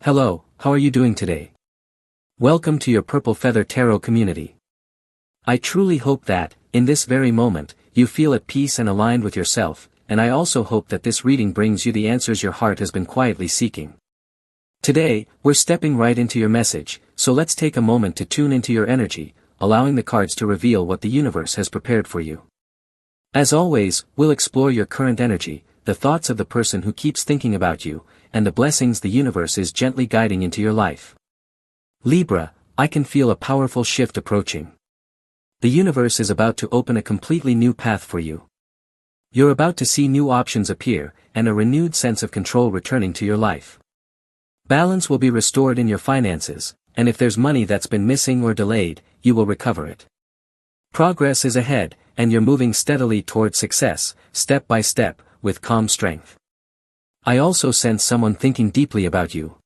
Hello, how are you doing today? Welcome to your Purple Feather Tarot community. I truly hope that, in this very moment, you feel at peace and aligned with yourself, and I also hope that this reading brings you the answers your heart has been quietly seeking. Today, we're stepping right into your message, so let's take a moment to tune into your energy, allowing the cards to reveal what the universe has prepared for you. As always, we'll explore your current energy, the thoughts of the person who keeps thinking about you, and the blessings the universe is gently guiding into your life. Libra, I can feel a powerful shift approaching. The universe is about to open a completely new path for you. You're about to see new options appear, and a renewed sense of control returning to your life. Balance will be restored in your finances, and if there's money that's been missing or delayed, you will recover it. Progress is ahead, and you're moving steadily toward success, step by step, with calm strength. I also sense someone thinking deeply about you.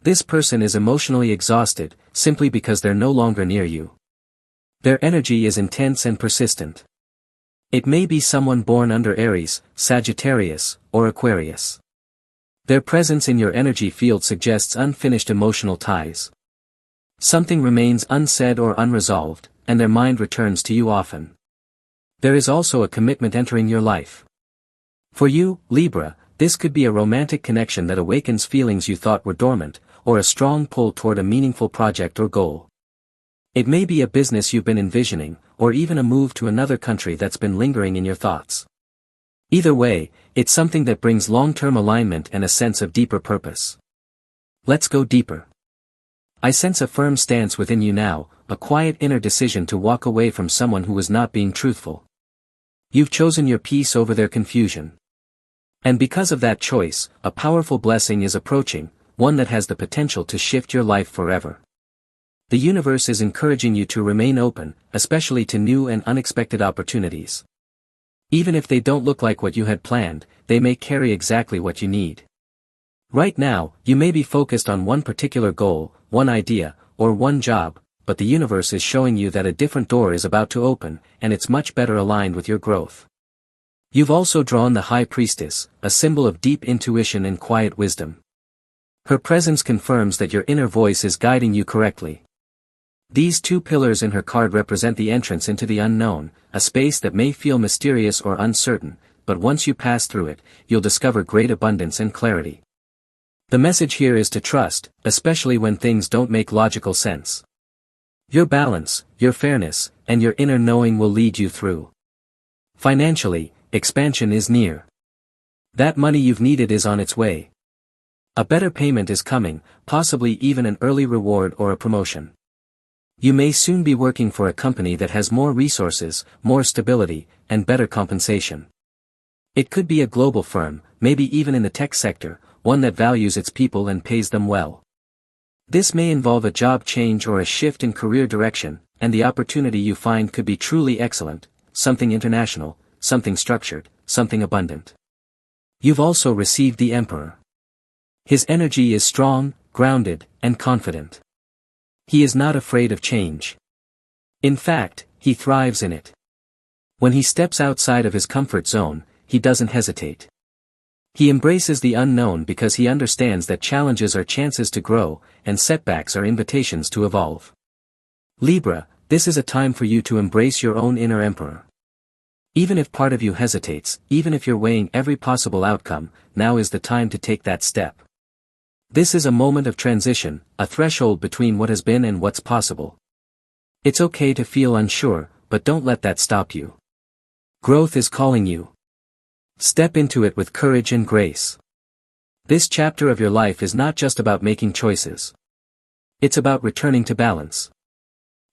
This person is emotionally exhausted, simply because they're no longer near you. Their energy is intense and persistent. It may be someone born under Aries, Sagittarius, or Aquarius. Their presence in your energy field suggests unfinished emotional ties. Something remains unsaid or unresolved, and their mind returns to you often. There is also a commitment entering your life. For you, Libra, this could be a romantic connection that awakens feelings you thought were dormant, or a strong pull toward a meaningful project or goal. It may be a business you've been envisioning, or even a move to another country that's been lingering in your thoughts. Either way, it's something that brings long-term alignment and a sense of deeper purpose. Let's go deeper. I sense a firm stance within you now, a quiet inner decision to walk away from someone who was not being truthful. You've chosen your peace over their confusion. And because of that choice, a powerful blessing is approaching, one that has the potential to shift your life forever. The universe is encouraging you to remain open, especially to new and unexpected opportunities. Even if they don't look like what you had planned, they may carry exactly what you need. Right now, you may be focused on one particular goal, one idea, or one job, but the universe is showing you that a different door is about to open, and it's much better aligned with your growth. You've also drawn the High Priestess, a symbol of deep intuition and quiet wisdom. Her presence confirms that your inner voice is guiding you correctly. These two pillars in her card represent the entrance into the unknown, a space that may feel mysterious or uncertain, but once you pass through it, you'll discover great abundance and clarity. The message here is to trust, especially when things don't make logical sense. Your balance, your fairness, and your inner knowing will lead you through. Financially, expansion is near. That money you've needed is on its way. A better payment is coming, possibly even an early reward or a promotion. You may soon be working for a company that has more resources, more stability, and better compensation. It could be a global firm, maybe even in the tech sector, one that values its people and pays them well. This may involve a job change or a shift in career direction, and the opportunity you find could be truly excellent, something international, something structured, something abundant. You've also received the Emperor. His energy is strong, grounded, and confident. He is not afraid of change. In fact, he thrives in it. When he steps outside of his comfort zone, he doesn't hesitate. He embraces the unknown because he understands that challenges are chances to grow, and setbacks are invitations to evolve. Libra, this is a time for you to embrace your own inner emperor. Even if part of you hesitates, even if you're weighing every possible outcome, now is the time to take that step. This is a moment of transition, a threshold between what has been and what's possible. It's okay to feel unsure, but don't let that stop you. Growth is calling you. Step into it with courage and grace. This chapter of your life is not just about making choices. It's about returning to balance.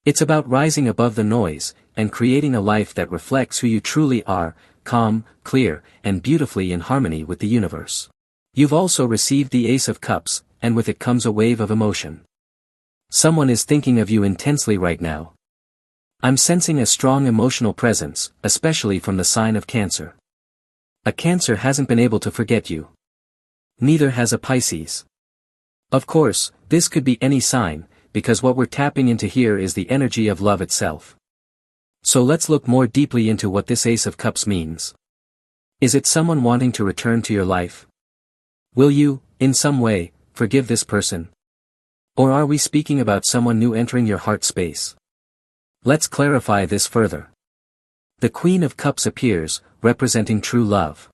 It's about rising above the noise, and creating a life that reflects who you truly are, calm, clear, and beautifully in harmony with the universe. You've also received the Ace of Cups, and with it comes a wave of emotion. Someone is thinking of you intensely right now. I'm sensing a strong emotional presence, especially from the sign of Cancer. A Cancer hasn't been able to forget you. Neither has a Pisces. Of course, this could be any sign, because what we're tapping into here is the energy of love itself. So let's look more deeply into what this Ace of Cups means. Is it someone wanting to return to your life? Will you, in some way, forgive this person? Or are we speaking about someone new entering your heart space? Let's clarify this further. The Queen of Cups appears, representing true love.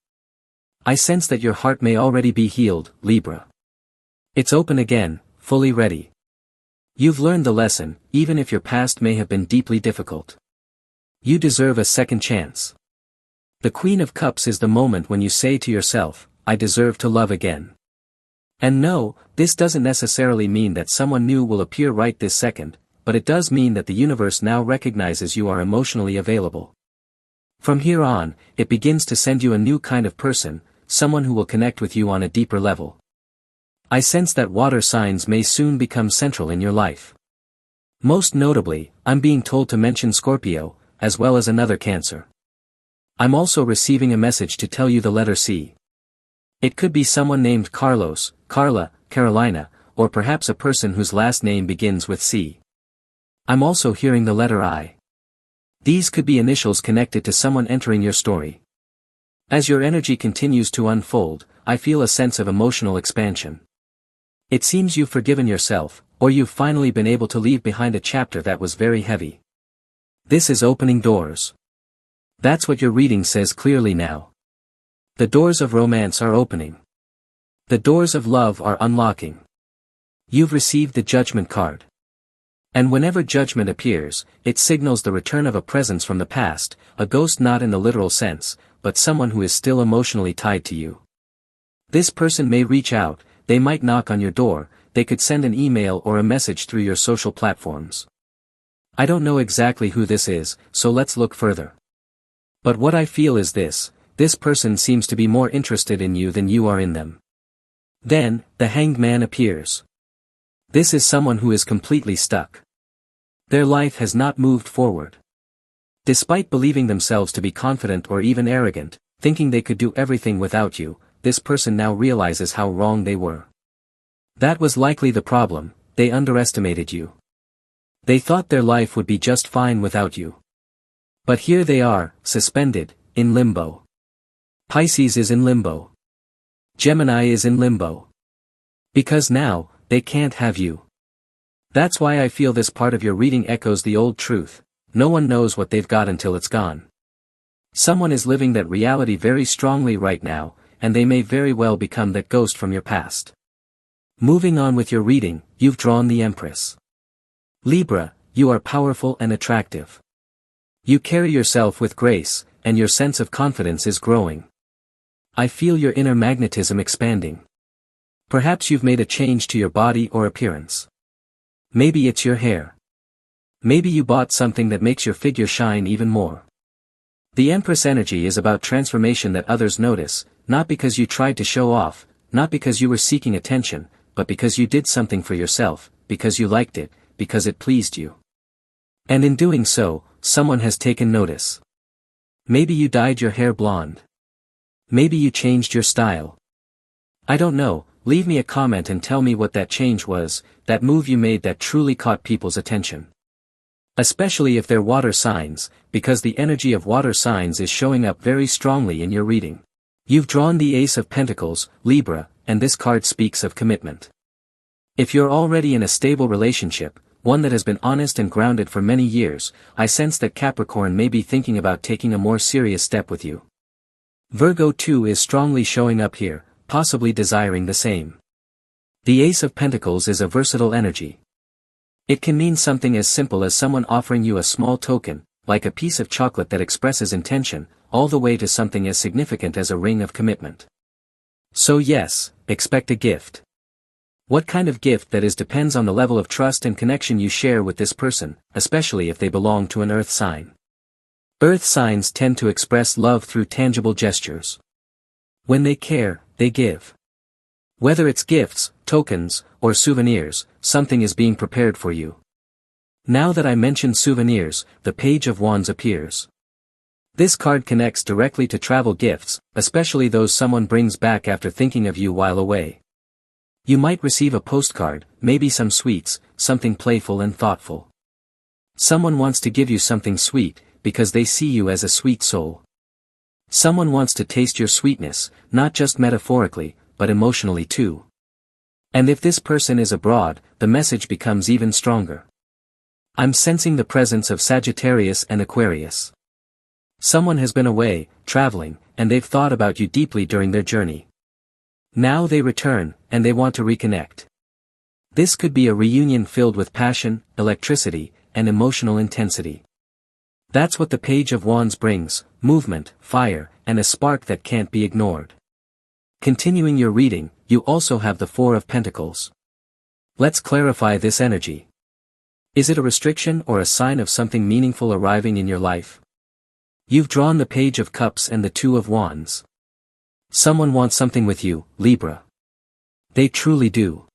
I sense that your heart may already be healed, Libra. It's open again, fully ready. You've learned the lesson, even if your past may have been deeply difficult. You deserve a second chance. The Queen of Cups is the moment when you say to yourself, I deserve to love again. And no, this doesn't necessarily mean that someone new will appear right this second, but it does mean that the universe now recognizes you are emotionally available. From here on, it begins to send you a new kind of person, someone who will connect with you on a deeper level. I sense that water signs may soon become central in your life. Most notably, I'm being told to mention Scorpio, as well as another Cancer. I'm also receiving a message to tell you the letter C. It could be someone named Carlos, Carla, Carolina, or perhaps a person whose last name begins with C. I'm also hearing the letter I. These could be initials connected to someone entering your story. As your energy continues to unfold, I feel a sense of emotional expansion. It seems you've forgiven yourself, or you've finally been able to leave behind a chapter that was very heavy. This is opening doors. That's what your reading says clearly now. The doors of romance are opening. The doors of love are unlocking. You've received the Judgment card. And whenever judgment appears, it signals the return of a presence from the past, a ghost not in the literal sense, but someone who is still emotionally tied to you. This person may reach out, they might knock on your door, they could send an email or a message through your social platforms. I don't know exactly who this is, so let's look further. But what I feel is this person seems to be more interested in you than you are in them. Then, the Hanged Man appears. This is someone who is completely stuck. Their life has not moved forward. Despite believing themselves to be confident or even arrogant, thinking they could do everything without you, this person now realizes how wrong they were. That was likely the problem, they underestimated you. They thought their life would be just fine without you. But here they are, suspended, in limbo. Pisces is in limbo. Gemini is in limbo. Because now, they can't have you. That's why I feel this part of your reading echoes the old truth, no one knows what they've got until it's gone. Someone is living that reality very strongly right now, and they may very well become that ghost from your past. Moving on with your reading, you've drawn the Empress. Libra, you are powerful and attractive. You carry yourself with grace, and your sense of confidence is growing. I feel your inner magnetism expanding. Perhaps you've made a change to your body or appearance. Maybe it's your hair. Maybe you bought something that makes your figure shine even more. The Empress energy is about transformation that others notice, not because you tried to show off, not because you were seeking attention, but because you did something for yourself, because you liked it, because it pleased you. And in doing so, someone has taken notice. Maybe you dyed your hair blonde. Maybe you changed your style. I don't know, leave me a comment and tell me what that change was, that move you made that truly caught people's attention. Especially if they're water signs, because the energy of water signs is showing up very strongly in your reading. You've drawn the Ace of Pentacles, Libra, and this card speaks of commitment. If you're already in a stable relationship, one that has been honest and grounded for many years, I sense that Capricorn may be thinking about taking a more serious step with you. Virgo too is strongly showing up here, possibly desiring the same. The Ace of Pentacles is a versatile energy. It can mean something as simple as someone offering you a small token, like a piece of chocolate that expresses intention, all the way to something as significant as a ring of commitment. So yes, expect a gift. What kind of gift that is depends on the level of trust and connection you share with this person, especially if they belong to an earth sign. Earth signs tend to express love through tangible gestures. When they care, they give. Whether it's gifts, tokens, or souvenirs, something is being prepared for you. Now that I mentioned souvenirs, the Page of Wands appears. This card connects directly to travel gifts, especially those someone brings back after thinking of you while away. You might receive a postcard, maybe some sweets, something playful and thoughtful. Someone wants to give you something sweet, because they see you as a sweet soul. Someone wants to taste your sweetness, not just metaphorically, but emotionally too. And if this person is abroad, the message becomes even stronger. I'm sensing the presence of Sagittarius and Aquarius. Someone has been away, traveling, and they've thought about you deeply during their journey. Now they return, and they want to reconnect. This could be a reunion filled with passion, electricity, and emotional intensity. That's what the Page of Wands brings: movement, fire, and a spark that can't be ignored. Continuing your reading, you also have the Four of Pentacles. Let's clarify this energy. Is it a restriction or a sign of something meaningful arriving in your life? You've drawn the Page of Cups and the Two of Wands. Someone wants something with you, Libra. They truly do.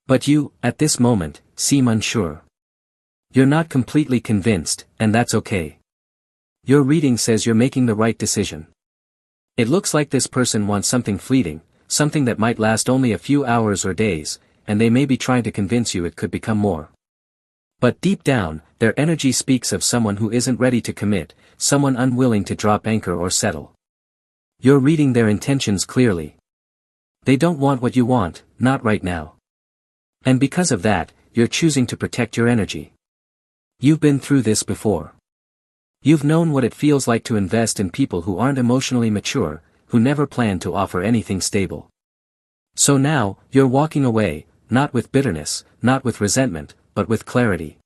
But you, at this moment, seem unsure. You're not completely convinced, and that's okay. Your reading says you're making the right decision. It looks like this person wants something fleeting, something that might last only a few hours or days, and they may be trying to convince you it could become more. But deep down, their energy speaks of someone who isn't ready to commit, someone unwilling to drop anchor or settle. You're reading their intentions clearly. They don't want what you want, not right now. And because of that, you're choosing to protect your energy. You've been through this before. You've known what it feels like to invest in people who aren't emotionally mature, who never plan to offer anything stable. So now, you're walking away, not with bitterness, not with resentment, but with clarity.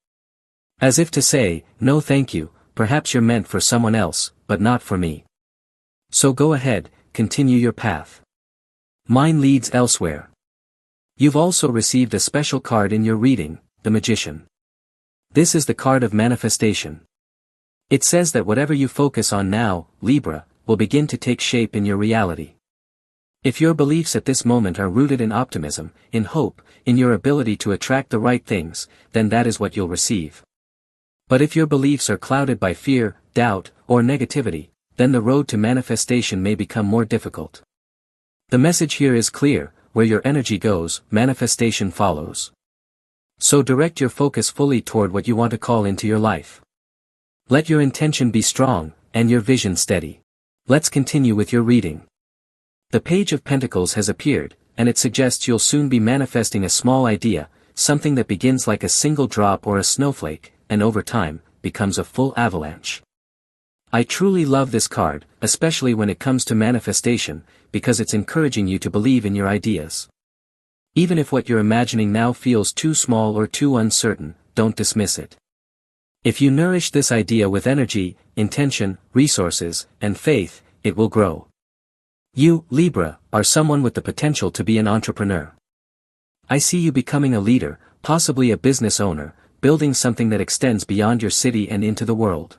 As if to say, no thank you, perhaps you're meant for someone else, but not for me. So go ahead, continue your path. Mine leads elsewhere. You've also received a special card in your reading, the Magician. This is the card of manifestation. It says that whatever you focus on now, Libra, will begin to take shape in your reality. If your beliefs at this moment are rooted in optimism, in hope, in your ability to attract the right things, then that is what you'll receive. But if your beliefs are clouded by fear, doubt, or negativity, then the road to manifestation may become more difficult. The message here is clear: where your energy goes, manifestation follows. So direct your focus fully toward what you want to call into your life. Let your intention be strong, and your vision steady. Let's continue with your reading. The Page of Pentacles has appeared, and it suggests you'll soon be manifesting a small idea, something that begins like a single drop or a snowflake, and over time, becomes a full avalanche. I truly love this card, especially when it comes to manifestation, because it's encouraging you to believe in your ideas. Even if what you're imagining now feels too small or too uncertain, don't dismiss it. If you nourish this idea with energy, intention, resources, and faith, it will grow. You, Libra, are someone with the potential to be an entrepreneur. I see you becoming a leader, possibly a business owner, building something that extends beyond your city and into the world.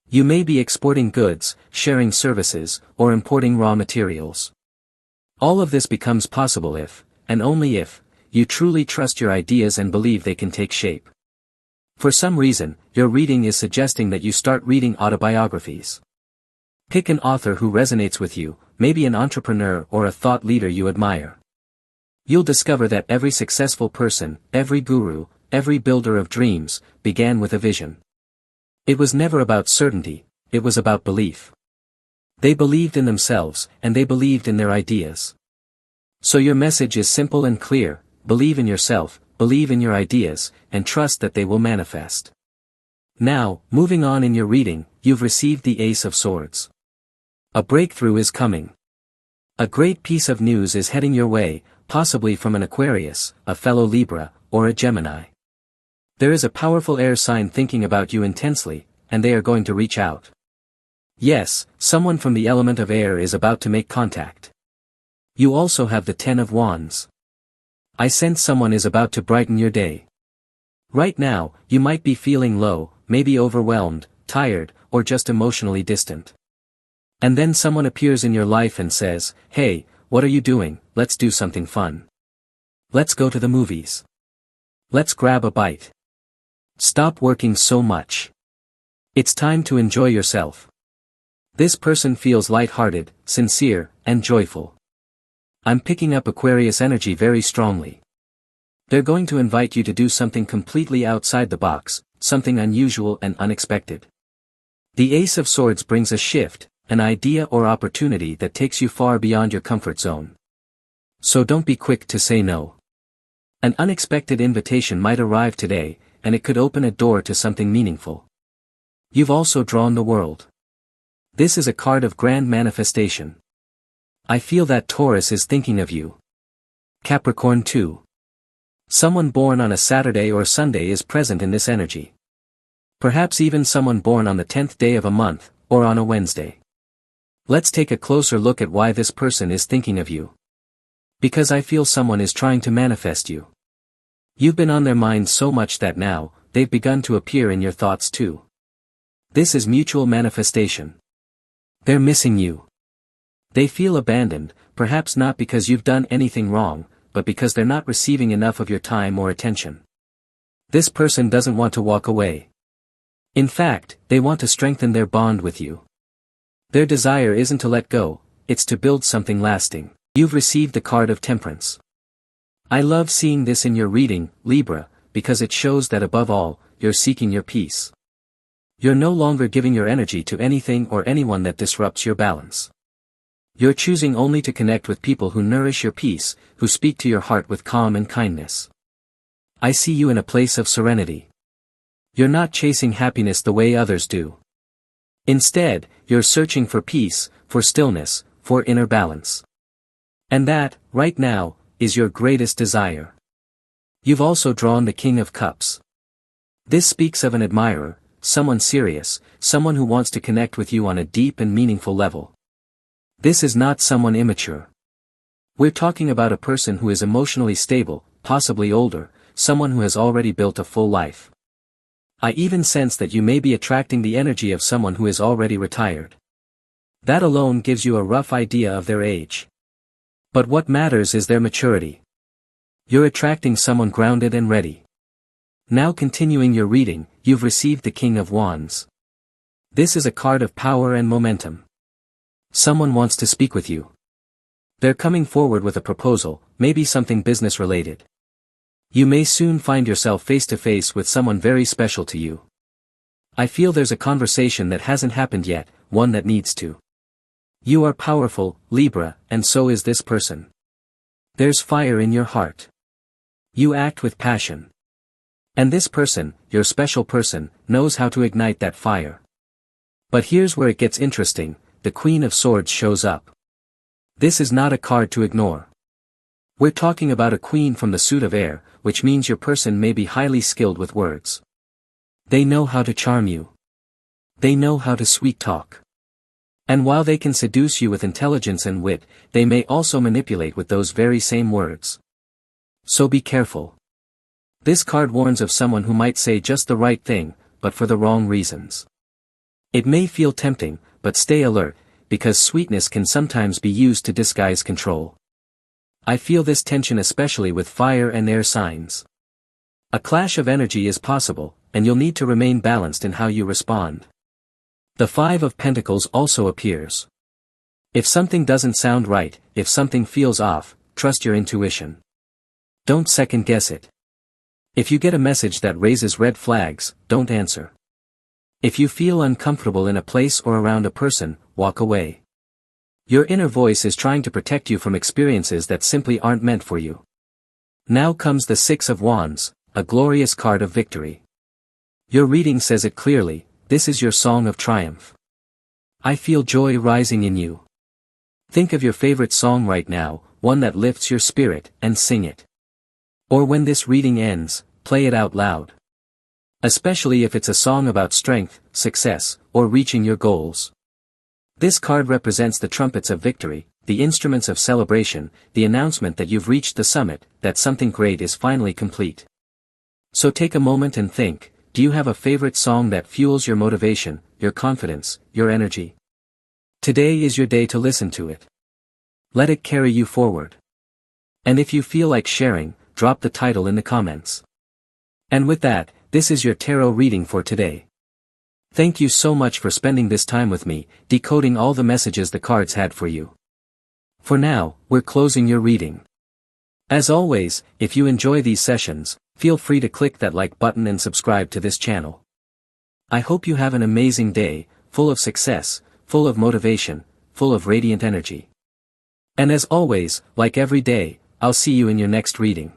You may be exporting goods, sharing services, or importing raw materials. All of this becomes possible if, and only if, you truly trust your ideas and believe they can take shape. For some reason, your reading is suggesting that you start reading autobiographies. Pick an author who resonates with you, maybe an entrepreneur or a thought leader you admire. You'll discover that every successful person, every guru, every builder of dreams, began with a vision. It was never about certainty, it was about belief. They believed in themselves, and they believed in their ideas. So your message is simple and clear: believe in yourself, believe in your ideas, and trust that they will manifest. Now, moving on in your reading, you've received the Ace of Swords. A breakthrough is coming. A great piece of news is heading your way, possibly from an Aquarius, a fellow Libra, or a Gemini. There is a powerful air sign thinking about you intensely, and they are going to reach out. Yes, someone from the element of air is about to make contact. You also have the Ten of Wands. I sense someone is about to brighten your day. Right now, you might be feeling low, maybe overwhelmed, tired, or just emotionally distant. And then someone appears in your life and says, "Hey, what are you doing? Let's do something fun. Let's go to the movies. Let's grab a bite. Stop working so much. It's time to enjoy yourself." This person feels light-hearted, sincere, and joyful. I'm picking up Aquarius energy very strongly. They're going to invite you to do something completely outside the box, something unusual and unexpected. The Ace of Swords brings a shift, an idea or opportunity that takes you far beyond your comfort zone. So don't be quick to say no. An unexpected invitation might arrive today, and it could open a door to something meaningful. You've also drawn the World. This is a card of grand manifestation. I feel that Taurus is thinking of you. Capricorn too. Someone born on a Saturday or Sunday is present in this energy. Perhaps even someone born on the 10th day of a month, or on a Wednesday. Let's take a closer look at why this person is thinking of you. Because I feel someone is trying to manifest you. You've been on their minds so much that now, they've begun to appear in your thoughts too. This is mutual manifestation. They're missing you. They feel abandoned, perhaps not because you've done anything wrong, but because they're not receiving enough of your time or attention. This person doesn't want to walk away. In fact, they want to strengthen their bond with you. Their desire isn't to let go, it's to build something lasting. You've received the card of Temperance. I love seeing this in your reading, Libra, because it shows that above all, you're seeking your peace. You're no longer giving your energy to anything or anyone that disrupts your balance. You're choosing only to connect with people who nourish your peace, who speak to your heart with calm and kindness. I see you in a place of serenity. You're not chasing happiness the way others do. Instead, you're searching for peace, for stillness, for inner balance. And that, right now, is your greatest desire. You've also drawn the King of Cups. This speaks of an admirer, someone serious, someone who wants to connect with you on a deep and meaningful level. This is not someone immature. We're talking about a person who is emotionally stable, possibly older, someone who has already built a full life. I even sense that you may be attracting the energy of someone who is already retired. That alone gives you a rough idea of their age. But what matters is their maturity. You're attracting someone grounded and ready. Now continuing your reading, you've received the King of Wands. This is a card of power and momentum. Someone wants to speak with you. They're coming forward with a proposal, maybe something business-related. You may soon find yourself face-to-face with someone very special to you. I feel there's a conversation that hasn't happened yet, one that needs to. You are powerful, Libra, and so is this person. There's fire in your heart. You act with passion. And this person, your special person, knows how to ignite that fire. But here's where it gets interesting, the Queen of Swords shows up. This is not a card to ignore. We're talking about a queen from the suit of air, which means your person may be highly skilled with words. They know how to charm you. They know how to sweet talk. And while they can seduce you with intelligence and wit, they may also manipulate with those very same words. So be careful. This card warns of someone who might say just the right thing, but for the wrong reasons. It may feel tempting, but stay alert, because sweetness can sometimes be used to disguise control. I feel this tension especially with fire and air signs. A clash of energy is possible, and you'll need to remain balanced in how you respond. The Five of Pentacles also appears. If something doesn't sound right, if something feels off, trust your intuition. Don't second-guess it. If you get a message that raises red flags, don't answer. If you feel uncomfortable in a place or around a person, walk away. Your inner voice is trying to protect you from experiences that simply aren't meant for you. Now comes the Six of Wands, a glorious card of victory. Your reading says it clearly, this is your song of triumph. I feel joy rising in you. Think of your favorite song right now, one that lifts your spirit, and sing it. Or when this reading ends, play it out loud. Especially if it's a song about strength, success, or reaching your goals. This card represents the trumpets of victory, the instruments of celebration, the announcement that you've reached the summit, that something great is finally complete. So take a moment and think, do you have a favorite song that fuels your motivation, your confidence, your energy? Today is your day to listen to it. Let it carry you forward. And if you feel like sharing, drop the title in the comments. And with that, this is your tarot reading for today. Thank you so much for spending this time with me, decoding all the messages the cards had for you. For now, we're closing your reading. As always, if you enjoy these sessions, feel free to click that like button and subscribe to this channel. I hope you have an amazing day, full of success, full of motivation, full of radiant energy. And as always, like every day, I'll see you in your next reading.